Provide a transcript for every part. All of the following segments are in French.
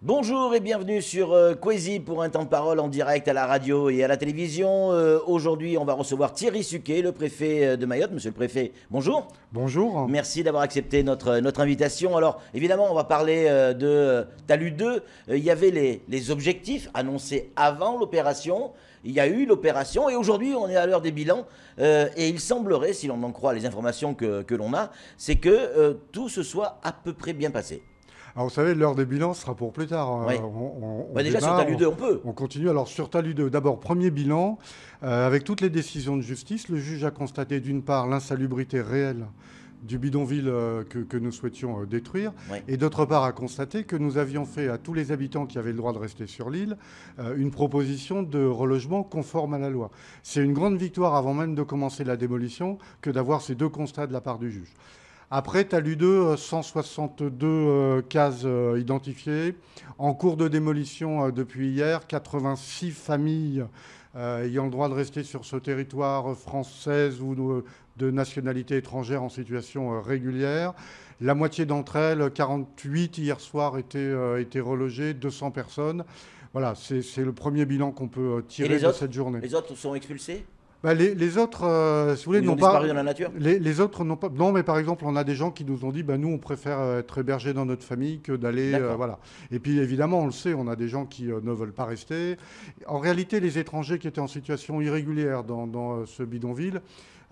Bonjour et bienvenue sur Kwezi pour un temps de parole en direct à la radio et à la télévision. Aujourd'hui, on va recevoir Thierry Suquet, le préfet de Mayotte. Monsieur le préfet, bonjour. Bonjour. Merci d'avoir accepté notre invitation. Alors, évidemment, on va parler de Talus 2. Il y avait les objectifs annoncés avant l'opération. Il y a eu l'opération et aujourd'hui, on est à l'heure des bilans. Et il semblerait, si l'on en croit les informations que l'on a, c'est que tout se soit à peu près bien passé. Alors vous savez, l'heure des bilans sera pour plus tard. Oui. Déjà sur Talus 2, on peut. On continue. Alors sur Talus 2, d'abord, premier bilan. Avec toutes les décisions de justice, le juge a constaté d'une part l'insalubrité réelle du bidonville que nous souhaitions détruire, Oui. et d'autre part a constaté que nous avions fait à tous les habitants qui avaient le droit de rester sur l'île une proposition de relogement conforme à la loi. C'est une grande victoire avant même de commencer la démolition que d'avoir ces deux constats de la part du juge. Après, Talus 2, 162 cases identifiées. En cours de démolition depuis hier, 86 familles ayant le droit de rester sur ce territoire française ou de nationalité étrangère en situation régulière. La moitié d'entre elles, 48 hier soir, étaient relogées, 200 personnes. Voilà, c'est le premier bilan qu'on peut tirer de cette journée. Les autres sont expulsés ? Les autres, si vous voulez, Ils ont disparu dans la nature ? Les autres n'ont pas. Non, mais par exemple, on a des gens qui nous ont dit, nous, on préfère être hébergés dans notre famille que d'aller, voilà. Et puis, évidemment, on le sait, on a des gens qui ne veulent pas rester. En réalité, les étrangers qui étaient en situation irrégulière dans ce bidonville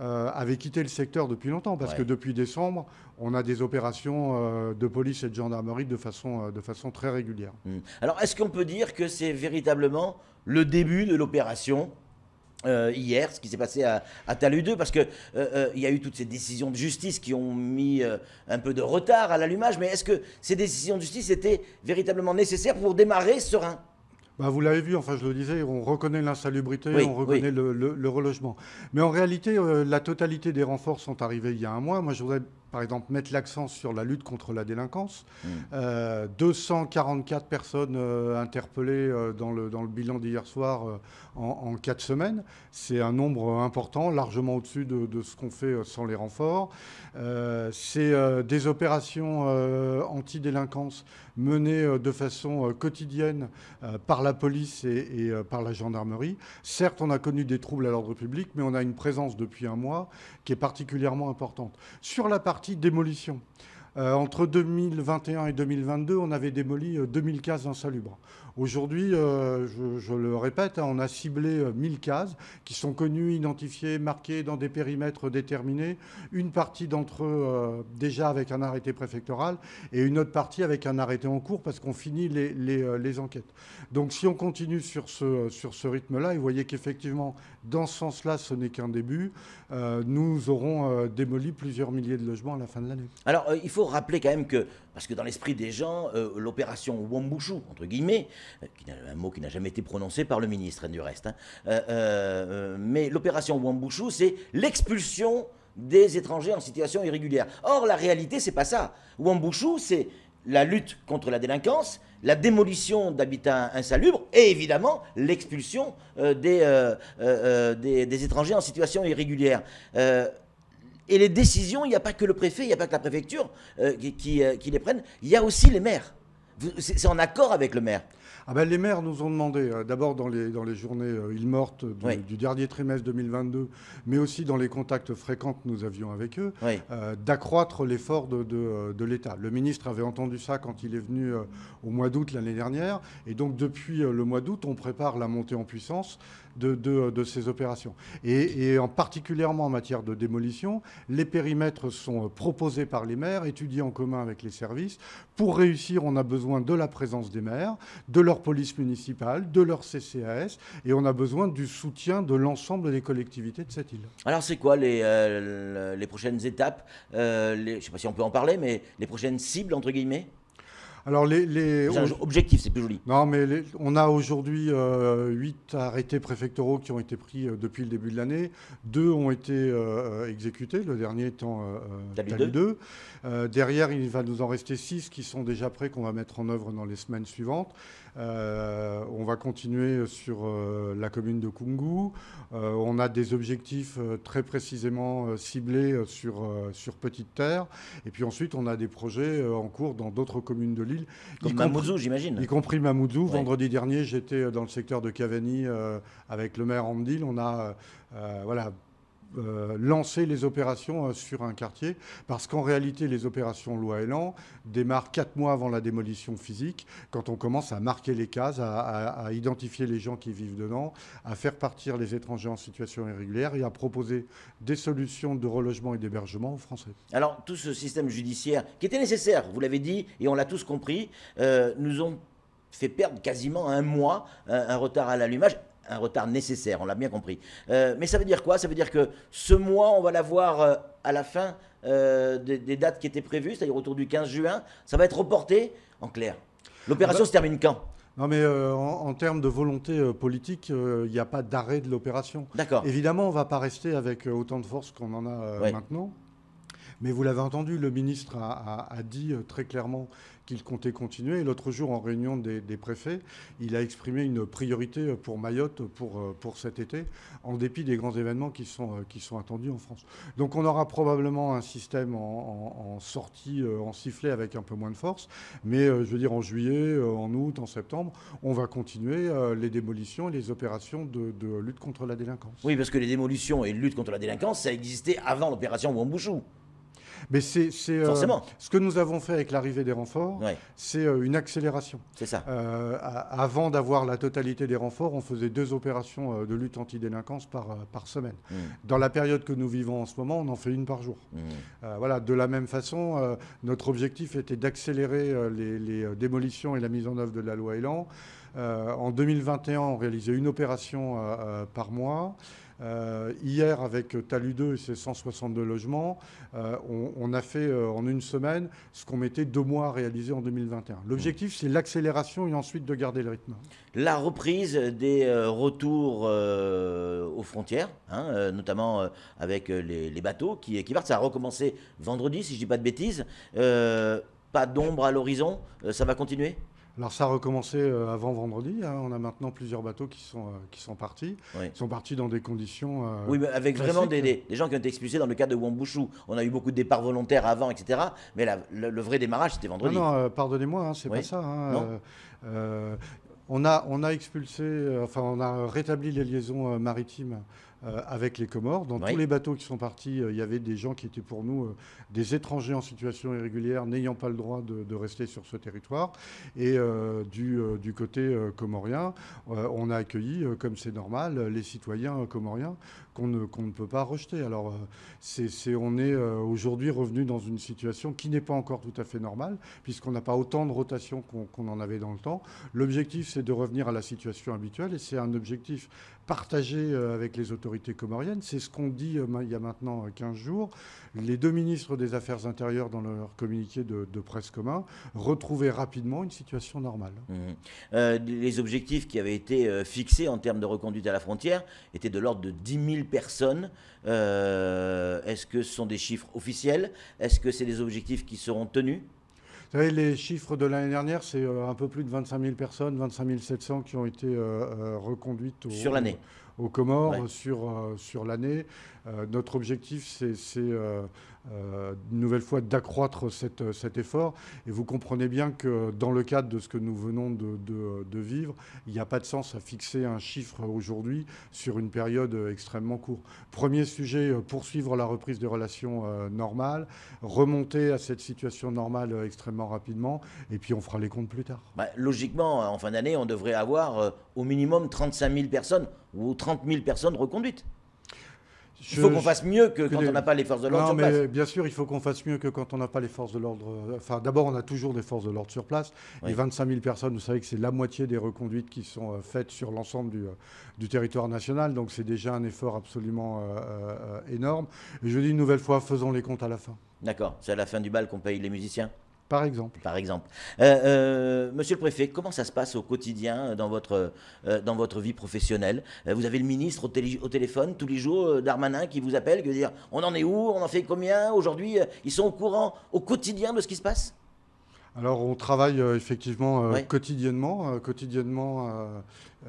avaient quitté le secteur depuis longtemps, parce que depuis décembre, on a des opérations de police et de gendarmerie de façon très régulière. Alors, est-ce qu'on peut dire que c'est véritablement le début de l'opération hier, ce qui s'est passé à Talus 2, parce qu'il y a eu toutes ces décisions de justice qui ont mis un peu de retard à l'allumage, mais est-ce que ces décisions de justice étaient véritablement nécessaires pour démarrer serein ? Vous l'avez vu, enfin je le disais, on reconnaît l'insalubrité, on reconnaît le relogement. Mais en réalité, la totalité des renforts sont arrivés il y a un mois. Moi, je voudrais par exemple mettre l'accent sur la lutte contre la délinquance. 244 personnes interpellées dans le bilan d'hier soir en 4 semaines. C'est un nombre important, largement au-dessus de ce qu'on fait sans les renforts. C'est des opérations anti-délinquance menées de façon quotidienne par la police et par la gendarmerie. Certes, on a connu des troubles à l'ordre public, mais on a une présence depuis un mois qui est particulièrement importante. Sur la partie démolition, entre 2021 et 2022, on avait démoli 2000 cases insalubres. Aujourd'hui, je le répète, on a ciblé 1000 cases qui sont connues, identifiées, marquées dans des périmètres déterminés. Une partie d'entre eux déjà avec un arrêté préfectoral et une autre partie avec un arrêté en cours parce qu'on finit les enquêtes. Donc si on continue sur ce rythme-là, et vous voyez qu'effectivement, dans ce sens-là, ce n'est qu'un début, nous aurons démoli plusieurs milliers de logements à la fin de l'année. Alors, il faut rappeler quand même que, parce que dans l'esprit des gens, l'opération Wambushu, entre guillemets, un mot qui n'a jamais été prononcé par le ministre, du reste, mais l'opération Wambushu, c'est l'expulsion des étrangers en situation irrégulière. Or, la réalité, c'est pas ça. Wambushu, c'est la lutte contre la délinquance, la démolition d'habitats insalubres et évidemment l'expulsion des étrangers en situation irrégulière. Et les décisions, il n'y a pas que le préfet, il n'y a pas que la préfecture qui les prennent, il y a aussi les maires. C'est en accord avec le maire. Les maires nous ont demandé, d'abord dans les journées îles mortes du dernier trimestre 2022, mais aussi dans les contacts fréquents que nous avions avec eux, d'accroître l'effort de l'État. Le ministre avait entendu ça quand il est venu au mois d'août l'année dernière. Et donc depuis le mois d'août, on prépare la montée en puissance de ces opérations. Et particulièrement en matière de démolition, les périmètres sont proposés par les maires, étudiés en commun avec les services. Pour réussir, on a besoin de la présence des maires, de leur police municipale, de leur CCAS, et on a besoin du soutien de l'ensemble des collectivités de cette île. Alors c'est quoi les prochaines étapes, je ne sais pas si on peut en parler, mais les prochaines cibles, entre guillemets ? Alors objectif, c'est plus joli. Non, mais on a aujourd'hui 8 arrêtés préfectoraux qui ont été pris depuis le début de l'année. 2 ont été exécutés, le dernier étant Talus 2. Derrière, il va nous en rester 6 qui sont déjà prêts, qu'on va mettre en œuvre dans les semaines suivantes. On va continuer sur la commune de Koungou. On a des objectifs très précisément ciblés sur Petite Terre. Et puis ensuite, on a des projets en cours dans d'autres communes de l'île ville. Comme Mamoudzou, j'imagine. Y compris Mamoudzou. Ouais. Vendredi dernier, j'étais dans le secteur de Cavani avec le maire Andil. On a lancer les opérations sur un quartier, parce qu'en réalité, les opérations loi Elan démarrent 4 mois avant la démolition physique, quand on commence à marquer les cases, à identifier les gens qui vivent dedans, à faire partir les étrangers en situation irrégulière et à proposer des solutions de relogement et d'hébergement aux Français. Alors, tout ce système judiciaire, qui était nécessaire, vous l'avez dit, et on l'a tous compris, nous ont fait perdre quasiment un mois, un retard à l'allumage. Un retard nécessaire, on l'a bien compris. Mais ça veut dire quoi? Ça veut dire que ce mois, on va l'avoir à la fin des dates qui étaient prévues, c'est-à-dire autour du 15 juin. Ça va être reporté, en clair. L'opération se termine quand? Non, mais en termes de volonté politique, il n'y a pas d'arrêt de l'opération. D'accord. Évidemment, on ne va pas rester avec autant de force qu'on en a maintenant. Mais vous l'avez entendu, le ministre a dit très clairement qu'il comptait continuer. Et l'autre jour, en réunion des préfets, il a exprimé une priorité pour Mayotte pour cet été, en dépit des grands événements qui sont attendus en France. Donc on aura probablement un système en sortie, en sifflet avec un peu moins de force. Mais je veux dire, en juillet, en août, en septembre, on va continuer les démolitions et les opérations de lutte contre la délinquance. Oui, parce que les démolitions et lutte contre la délinquance, ça existait avant l'opération Wambouchou. Mais c'est Forcément. Ce que nous avons fait avec l'arrivée des renforts, c'est une accélération. C'est ça. Avant d'avoir la totalité des renforts, on faisait 2 opérations de lutte anti-délinquance par semaine. Dans la période que nous vivons en ce moment, on en fait 1 par jour. Voilà, de la même façon, notre objectif était d'accélérer les démolitions et la mise en œuvre de la loi Elan. En 2021, on réalisait 1 opération par mois. Hier, avec Talus 2 et ses 162 logements, on a fait en 1 semaine ce qu'on mettait 2 mois à réaliser en 2021. L'objectif, c'est l'accélération et ensuite de garder le rythme. La reprise des retours aux frontières, hein, notamment avec les bateaux qui partent, ça a recommencé vendredi, si je ne dis pas de bêtises. Pas d'ombre à l'horizon, ça va continuer? Alors ça a recommencé avant vendredi. Hein. On a maintenant plusieurs bateaux qui sont partis. Oui. Ils sont partis dans des conditions oui, mais avec classiques. vraiment des gens qui ont été expulsés dans le cas de Wambouchou. On a eu beaucoup de départs volontaires avant, etc. Mais le vrai démarrage, c'était vendredi. Non, pardonnez-moi, hein, c'est pas ça. Hein. On a expulsé, enfin on a rétabli les liaisons maritimes avec les Comores. Dans tous les bateaux qui sont partis, il y avait des gens qui étaient pour nous des étrangers en situation irrégulière n'ayant pas le droit de rester sur ce territoire. Et du côté comorien, on a accueilli, comme c'est normal, les citoyens comoriens qu'on ne peut pas rejeter. Alors on est aujourd'hui revenu dans une situation qui n'est pas encore tout à fait normale, puisqu'on n'a pas autant de rotation qu'on en avait dans le temps. L'objectif, c'est de revenir à la situation habituelle, et c'est un objectif partagé avec les autorités comoriennes. C'est ce qu'on dit il y a maintenant 15 jours. Les 2 ministres des Affaires intérieures, dans leur communiqué de presse commun, retrouvaient rapidement une situation normale. Les objectifs qui avaient été fixés en termes de reconduite à la frontière étaient de l'ordre de 10 000 personnes. Est-ce que ce sont des chiffres officiels? Est-ce que c'est des objectifs qui seront tenus? Vous savez, les chiffres de l'année dernière, c'est un peu plus de 25 000 personnes, 25 700 qui ont été reconduites sur l'année. Aux Comores sur l'année. Notre objectif, c'est une nouvelle fois d'accroître cet effort. Et vous comprenez bien que dans le cadre de ce que nous venons de vivre, il n'y a pas de sens à fixer un chiffre aujourd'hui sur une période extrêmement courte. Premier sujet, poursuivre la reprise des relations normales, remonter à cette situation normale extrêmement rapidement, et puis on fera les comptes plus tard. Logiquement, en fin d'année, on devrait avoir au minimum 35 000 personnes ou 30 000 personnes reconduites. Il faut qu'on fasse mieux que quand on n'a pas les forces de l'ordre sur place. Non, mais bien sûr, il faut qu'on fasse mieux que quand on n'a pas les forces de l'ordre. Enfin, d'abord, on a toujours des forces de l'ordre sur place. Les 25 000 personnes, vous savez que c'est la moitié des reconduites qui sont faites sur l'ensemble du territoire national. Donc, c'est déjà un effort absolument énorme. Et je dis une nouvelle fois, faisons les comptes à la fin. D'accord. C'est à la fin du bal qu'on paye les musiciens? Par exemple. Par exemple. Monsieur le préfet, comment ça se passe au quotidien dans votre vie professionnelle? Vous avez le ministre au téléphone tous les jours, Darmanin, qui vous appelle, qui veut dire on en est où, on en fait combien aujourd'hui? Ils sont au courant au quotidien de ce qui se passe? Alors on travaille effectivement quotidiennement.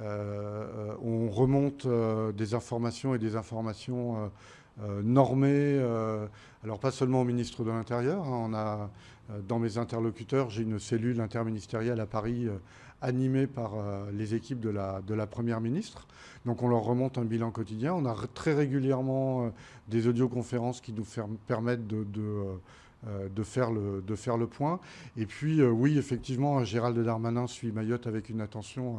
On remonte des informations et des informations normée, alors pas seulement au ministre de l'Intérieur, hein, on a dans mes interlocuteurs, j'ai une cellule interministérielle à Paris animée par les équipes de la Première ministre. Donc on leur remonte un bilan quotidien. On a très régulièrement des audioconférences qui nous permettent de faire le point. Et puis, oui, effectivement, Gérald Darmanin suit Mayotte avec une attention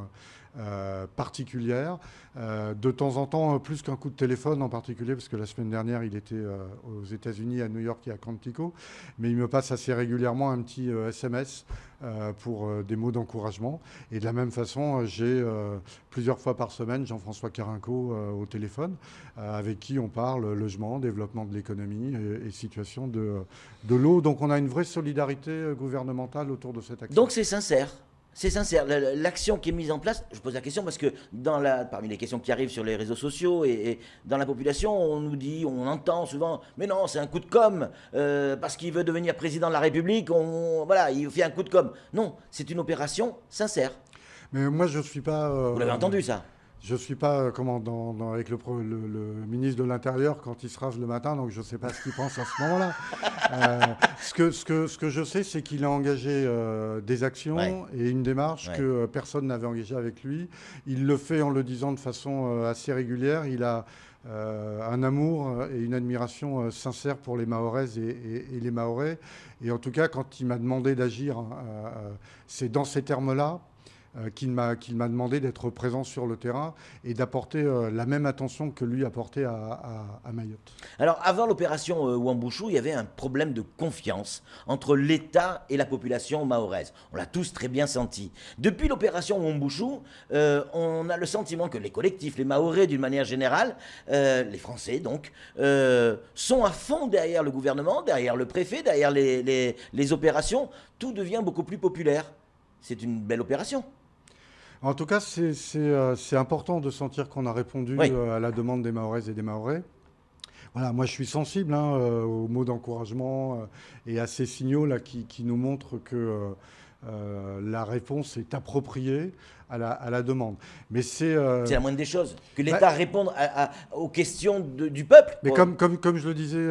particulière. De temps en temps, plus qu'un coup de téléphone en particulier, parce que la semaine dernière, il était aux États-Unis, à New York et à Quantico. Mais il me passe assez régulièrement un petit SMS pour des mots d'encouragement. Et de la même façon, j'ai plusieurs fois par semaine Jean-François Carinco au téléphone, avec qui on parle logement, développement de l'économie et situation de l'eau. Donc on a une vraie solidarité gouvernementale autour de cette action. Donc c'est sincère. C'est sincère. L'action qui est mise en place, je pose la question parce que parmi les questions qui arrivent sur les réseaux sociaux et dans la population, on nous dit, on entend souvent, mais non, c'est un coup de com, parce qu'il veut devenir président de la République, voilà, il fait un coup de com. Non, c'est une opération sincère. Mais moi, je ne suis pas... Vous l'avez entendu, ça? Je ne suis pas avec le ministre de l'Intérieur quand il se rase le matin, donc je ne sais pas ce qu'il pense à ce moment-là. Ce que je sais, c'est qu'il a engagé des actions et une démarche que personne n'avait engagée avec lui. Il le fait en le disant de façon assez régulière. Il a un amour et une admiration sincère pour les Mahoraises et les Mahorais. Et en tout cas, quand il m'a demandé d'agir, c'est dans ces termes-là qu'il m'a demandé d'être présent sur le terrain et d'apporter la même attention que lui apportait à Mayotte. Alors, avant l'opération Wuambushu, il y avait un problème de confiance entre l'État et la population mahoraise. On l'a tous très bien senti. Depuis l'opération Wuambushu, on a le sentiment que les collectifs, les Mahorais d'une manière générale, les Français donc, sont à fond derrière le gouvernement, derrière le préfet, derrière les opérations. Tout devient beaucoup plus populaire. C'est une belle opération. En tout cas, c'est important de sentir qu'on a répondu à la demande des Mahoraises et des Mahorais. Voilà, moi je suis sensible aux mots d'encouragement et à ces signaux là qui nous montrent que la réponse est appropriée à la demande. Mais c'est la moindre des choses, que l'État réponde aux questions du peuple. Mais comme je le disais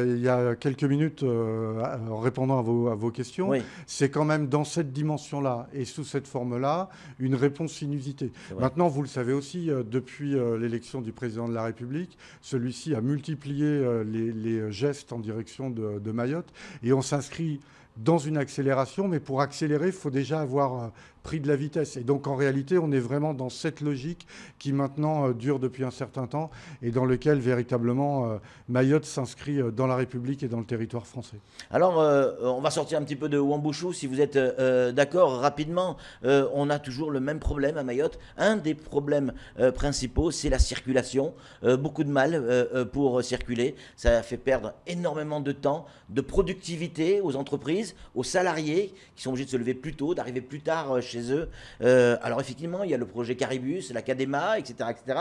il y a quelques minutes en répondant à vos questions, c'est quand même dans cette dimension-là et sous cette forme-là une réponse inusitée. Maintenant, vous le savez aussi, depuis l'élection du président de la République, celui-ci a multiplié les gestes en direction de Mayotte et on s'inscrit dans une accélération, mais pour accélérer, il faut déjà avoir pris de la vitesse. Et donc, en réalité, on est vraiment dans cette logique qui maintenant dure depuis un certain temps et dans lequel, véritablement, Mayotte s'inscrit dans la République et dans le territoire français. Alors, on va sortir un petit peu de Wuambushu, si vous êtes d'accord, rapidement. On a toujours le même problème à Mayotte. Un des problèmes principaux, c'est la circulation. Beaucoup de mal pour circuler. Ça fait perdre énormément de temps, de productivité aux entreprises, aux salariés qui sont obligés de se lever plus tôt, d'arriver plus tard chez eux. Alors effectivement, il y a le projet Caribus, la CADEMA, etc. etc.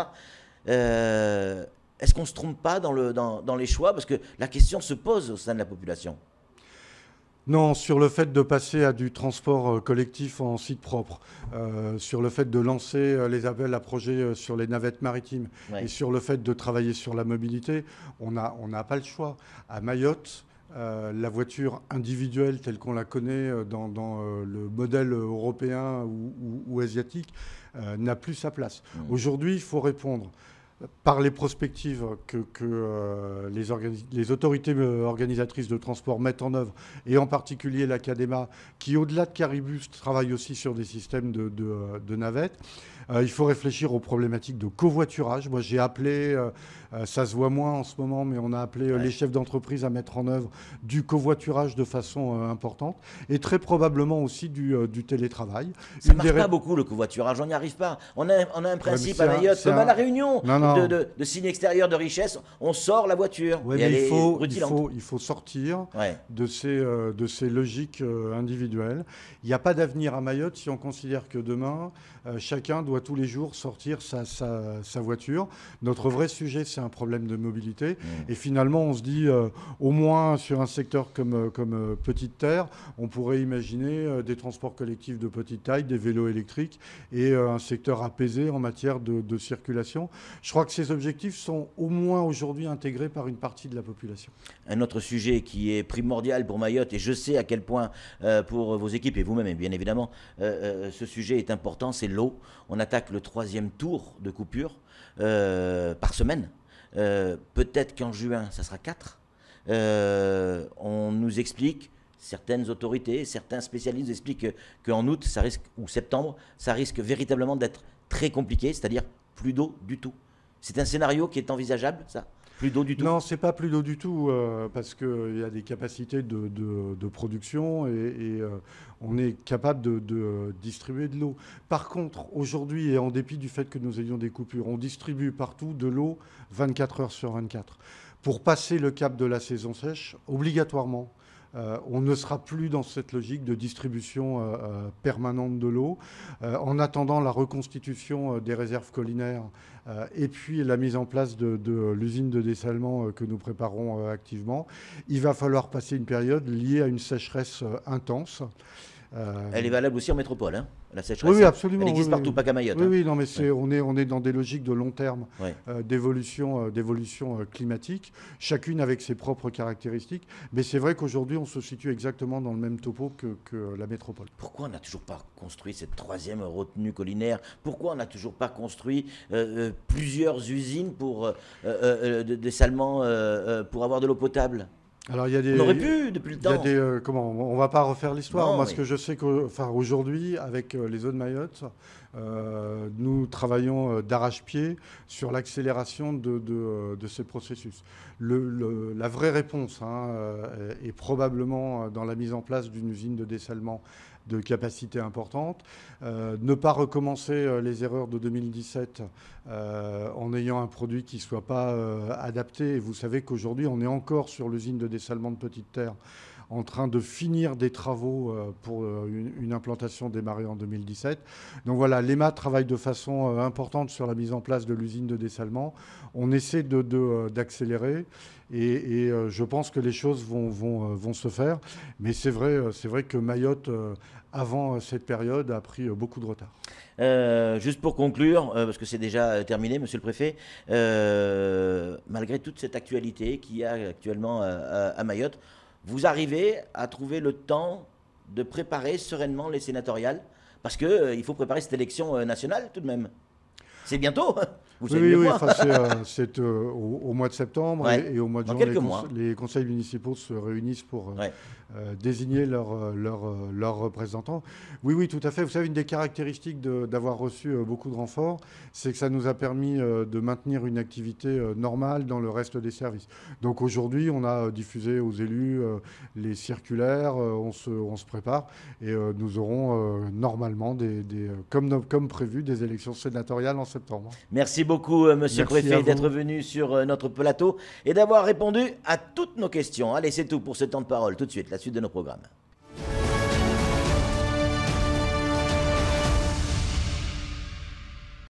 Est-ce qu'on ne se trompe pas dans les choix? Parce que la question se pose au sein de la population. Non, sur le fait de passer à du transport collectif en site propre, sur le fait de lancer les appels à projets sur les navettes maritimes et sur le fait de travailler sur la mobilité, on n'a pas le choix. À Mayotte, la voiture individuelle telle qu'on la connaît dans le modèle européen ou asiatique n'a plus sa place. Aujourd'hui, il faut répondre par les prospectives que les autorités organisatrices de transport mettent en œuvre, et en particulier la CADEMA, qui au-delà de Caribus travaille aussi sur des systèmes de navettes. Il faut réfléchir aux problématiques de covoiturage. Moi, j'ai appelé, ça se voit moins en ce moment, mais on a appelé les chefs d'entreprise à mettre en œuvre du covoiturage de façon importante, et très probablement aussi du télétravail. Ça ne marche pas beaucoup le covoiturage, on n'y arrive pas. On a un principe à Mayotte, comme à La Réunion, de signe extérieur de richesse, on sort la voiture. Mais il faut sortir de ces logiques individuelles. Il n'y a pas d'avenir à Mayotte si on considère que demain, chacun doit doit tous les jours sortir sa voiture. Notre vrai sujet, c'est un problème de mobilité. Et finalement, on se dit, au moins sur un secteur comme Petite Terre, on pourrait imaginer des transports collectifs de petite taille, des vélos électriques et un secteur apaisé en matière de circulation. Je crois que ces objectifs sont au moins aujourd'hui intégrés par une partie de la population. Un autre sujet qui est primordial pour Mayotte, et je sais à quel point pour vos équipes et vous-même, bien évidemment, ce sujet est important, c'est l'eau. On attaque le 3e tour de coupure par semaine. Peut-être qu'en juin, ça sera 4. On nous explique, certaines autorités, certains spécialistes expliquent qu'en août, ça risque, ou septembre, ça risque véritablement d'être très compliqué, c'est-à-dire plus d'eau du tout. C'est un scénario qui est envisageable, ça? Plus d'eau du tout? Non, c'est pas plus d'eau du tout, parce qu'il y a des capacités de production et on est capable de distribuer de l'eau. Par contre, aujourd'hui, et en dépit du fait que nous ayons des coupures, on distribue partout de l'eau 24 heures sur 24. Pour passer le cap de la saison sèche, obligatoirement, on ne sera plus dans cette logique de distribution permanente de l'eau. En attendant la reconstitution des réserves collinaires et puis la mise en place de l'usine de dessalement que nous préparons activement, il va falloir passer une période liée à une sécheresse intense. Elle est valable aussi en métropole, hein, la sécheresse. Oui, absolument. Elle existe partout, pas qu'à Mayotte. Oui, non, mais on est dans des logiques de long terme d'évolution climatique, chacune avec ses propres caractéristiques. Mais c'est vrai qu'aujourd'hui, on se situe exactement dans le même topo que la métropole. Pourquoi on n'a toujours pas construit cette 3e retenue collinaire? Pourquoi on n'a toujours pas construit plusieurs usines pour de dessalement pour avoir de l'eau potable? Alors, on aurait pu depuis le temps. On ne va pas refaire l'histoire. Moi, mais... ce que je sais qu'aujourd'hui, avec les eaux de Mayotte, nous travaillons d'arrache-pied sur l'accélération de ces processus. La vraie réponse est probablement dans la mise en place d'une usine de dessalement de capacité importante, ne pas recommencer les erreurs de 2017 en ayant un produit qui ne soit pas adapté. Et vous savez qu'aujourd'hui, on est encore sur l'usine de dessalement de Petite Terre en train de finir des travaux pour une implantation démarrée en 2017. Donc voilà, l'EMA travaille de façon importante sur la mise en place de l'usine de dessalement. On essaie d'accélérer et je pense que les choses vont se faire. Mais c'est vrai que Mayotte, avant cette période, a pris beaucoup de retard. Juste pour conclure, parce que c'est déjà terminé, Monsieur le Préfet, malgré toute cette actualité qu'il y a actuellement à Mayotte, vous arrivez à trouver le temps de préparer sereinement les sénatoriales? Parce qu'il faut préparer cette élection nationale tout de même. C'est bientôt. Vous savez mieux que moi. C'est au mois de septembre et au mois de juin, les conseils municipaux se réunissent pour désigner leurs représentants. Oui, tout à fait. Vous savez, une des caractéristiques d'avoir reçu beaucoup de renforts, c'est que ça nous a permis de maintenir une activité normale dans le reste des services. Donc aujourd'hui, on a diffusé aux élus les circulaires, on se prépare et nous aurons normalement, comme prévu, des élections sénatoriales en septembre. Merci beaucoup, Monsieur le Préfet, d'être venu sur notre plateau et d'avoir répondu à toutes nos questions. Allez, c'est tout pour ce temps de parole. Tout de suite, la suite de nos programmes.